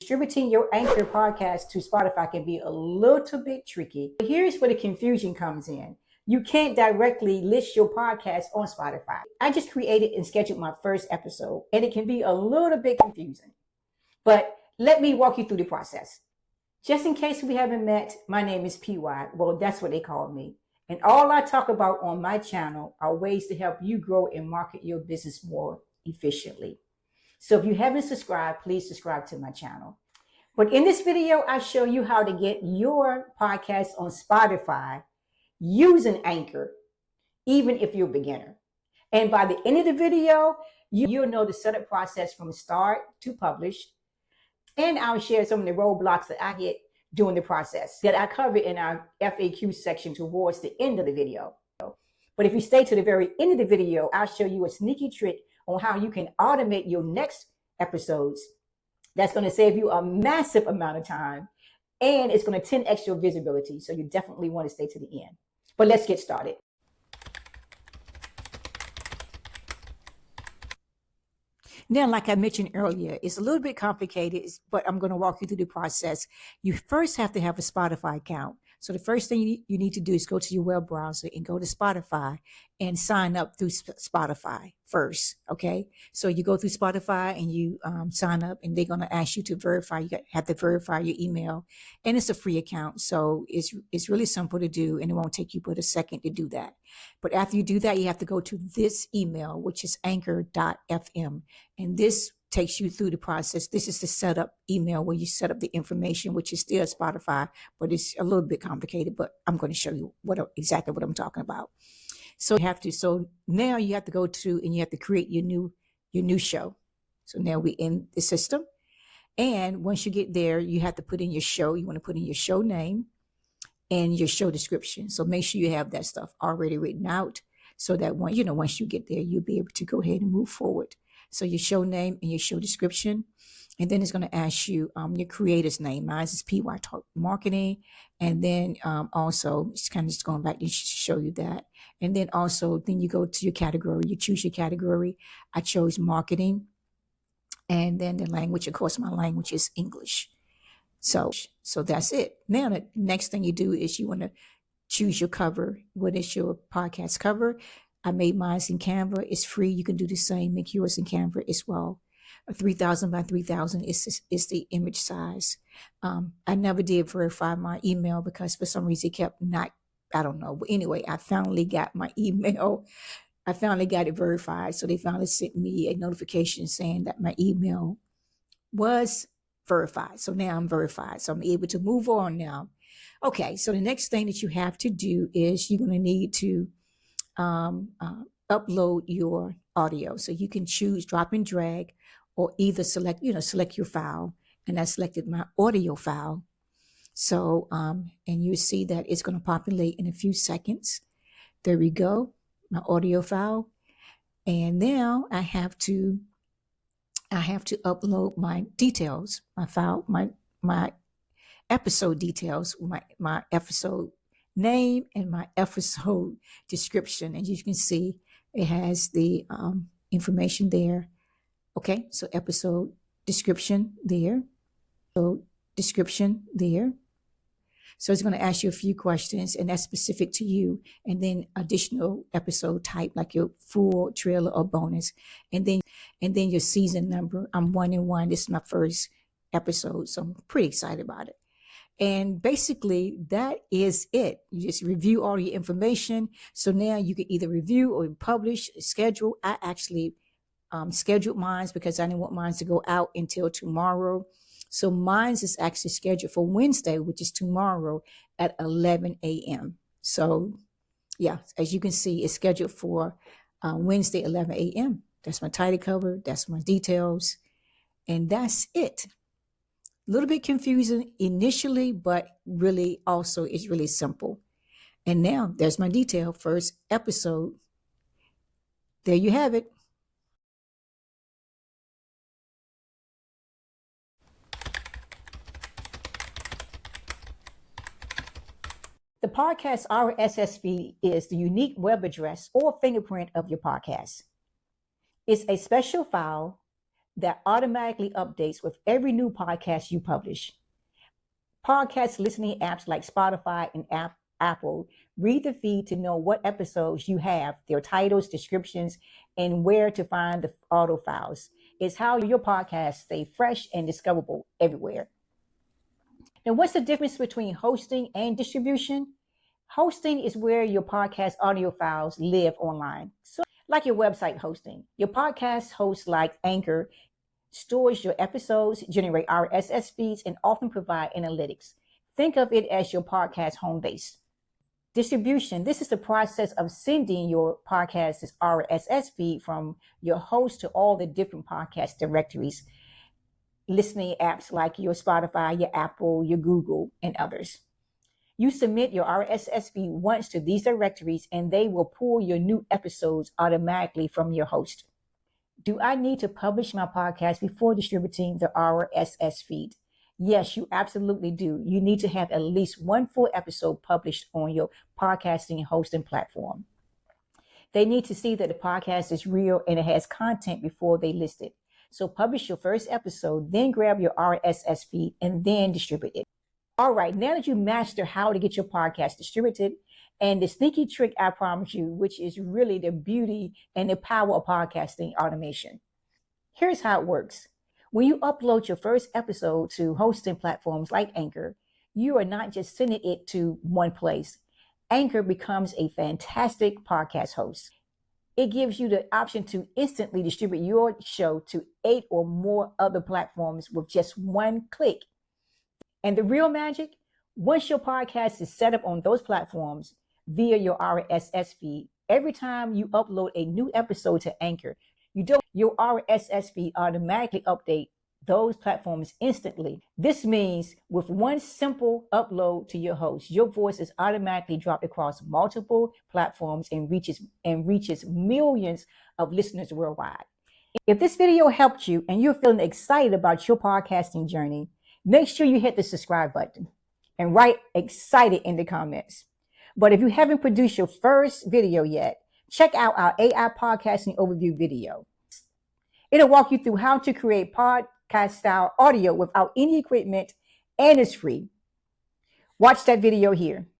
distributing your Anchor podcast to Spotify can be a little bit tricky. Here's where the confusion comes in. You can't directly list your podcast on Spotify. I just created and scheduled my first episode, and it can be a little bit confusing. But let me walk you through the process. Just in case we haven't met, my name is PY. Well, that's what they call me. And all I talk about on my channel are ways to help you grow and market your business more efficiently. So if you haven't subscribed, please subscribe to my channel. But in this video, I show you how to get your podcast on Spotify using Anchor, even if you're a beginner. And by the end of the video, you'll know the setup process from start to publish. And I'll share some of the roadblocks that I hit during the process that I cover in our FAQ section towards the end of the video. But if you stay to the very end of the video, I'll show you a sneaky trick on how you can automate your next episodes. That's going to save you a massive amount of time, and it's going to 10x your visibility. So you definitely want to stay to the end. But let's get started. Now, like I mentioned earlier, it's a little bit complicated, but I'm going to walk you through the process. You first have to have a Spotify account. So the first thing you need to do is go to your web browser and go to Spotify and sign up through Spotify first, okay? So you go through Spotify and you sign up, and they're going to ask you to verify. You have to verify your email, and it's a free account. So it's really simple to do, and it won't take you but a second to do that. But after you do that, you have to go to this email, which is anchor.fm, and this takes you through the process. This is the setup email where you set up the information, which is still Spotify, but it's a little bit complicated, but I'm going to show you exactly what I'm talking about. So now you have to go to, and you have to create your new show. So now we're in the system. And once you get there, you have to put in your show. You want to put in your show name and your show description. So make sure you have that stuff already written out so that once you get there, you'll be able to go ahead and move forward. So your show name and your show description, and then it's going to ask you your creator's name. Mine is pytalksmarketing, and then also it's kind of just going back to show you that. And then then you go to your category. You choose your category. I chose marketing, and then the language. Of course, my language is English. So that's it. Now the next thing you do is you want to choose your cover. What is your podcast cover? I made mine in Canva. It's free. You can do the same. Make yours in Canva as well. 3,000 by 3,000 is the image size. I never did verify my email because for some reason it kept not, I don't know. But anyway, I finally got my email. I finally got it verified. So they finally sent me a notification saying that my email was verified. So now I'm verified. So I'm able to move on now. Okay. So the next thing that you have to do is you're going to need to upload your audio. So you can choose drop and drag, or either select your file. And I selected my audio file. So, and you see that it's going to populate in a few seconds. There we go, my audio file. And now I have to upload my details, my file, my episode details, my episode name and my episode description. And you can see it has the information there. Okay, so episode description there. So description there. So it's going to ask you a few questions, and that's specific to you. And then additional episode type, like your full, trailer, or bonus. And then your season number. I'm 1 in 1. This is my first episode, so I'm pretty excited about it. And basically, that is it. You just review all your information. So now you can either review or publish, schedule. I actually scheduled mine because I didn't want mine to go out until tomorrow. So mine is actually scheduled for Wednesday, which is tomorrow at 11 a.m. So yeah, as you can see, it's scheduled for Wednesday, 11 a.m. That's my title cover. That's my details. And that's it. A little bit confusing initially, but really also it's really simple. And now there's my detail, first episode. There you have it. The podcast RSS feed is the unique web address or fingerprint of your podcast. It's a special file that automatically updates with every new podcast you publish. Podcast listening apps like Spotify and Apple read the feed to know what episodes you have, their titles, descriptions, and where to find the audio files. It's how your podcast stay fresh and discoverable everywhere. Now, what's the difference between hosting and distribution? Hosting is where your podcast audio files live online. So, like your website hosting, your podcast hosts like Anchor stores your episodes, generate RSS feeds, and often provide analytics. Think of it as your podcast home base. Distribution, this is the process of sending your podcast's RSS feed from your host to all the different podcast directories, listening apps like your Spotify, your Apple, your Google, and others. You submit your RSS feed once to these directories, and they will pull your new episodes automatically from your host. Do I need to publish my podcast before distributing the RSS feed? Yes, you absolutely do. You need to have at least one full episode published on your podcasting hosting platform. They need to see that the podcast is real and it has content before they list it. So publish your first episode, then grab your RSS feed and then distribute it. All right, now that you master how to get your podcast distributed, and the sneaky trick I promise you, which is really the beauty and the power of podcasting automation. Here's how it works. When you upload your first episode to hosting platforms like Anchor, you are not just sending it to one place. Anchor becomes a fantastic podcast host. It gives you the option to instantly distribute your show to 8 or more other platforms with just one click. And the real magic, once your podcast is set up on those platforms via your RSS feed, every time you upload a new episode to Anchor, your RSS feed automatically update those platforms instantly. This means with one simple upload to your host, your voice is automatically dropped across multiple platforms and reaches millions of listeners worldwide. If this video helped you and you're feeling excited about your podcasting journey, make sure you hit the subscribe button and write excited in the comments. But if you haven't produced your first video yet, check out our AI podcasting overview video. It'll walk you through how to create podcast style audio without any equipment, and it's free. Watch that video here.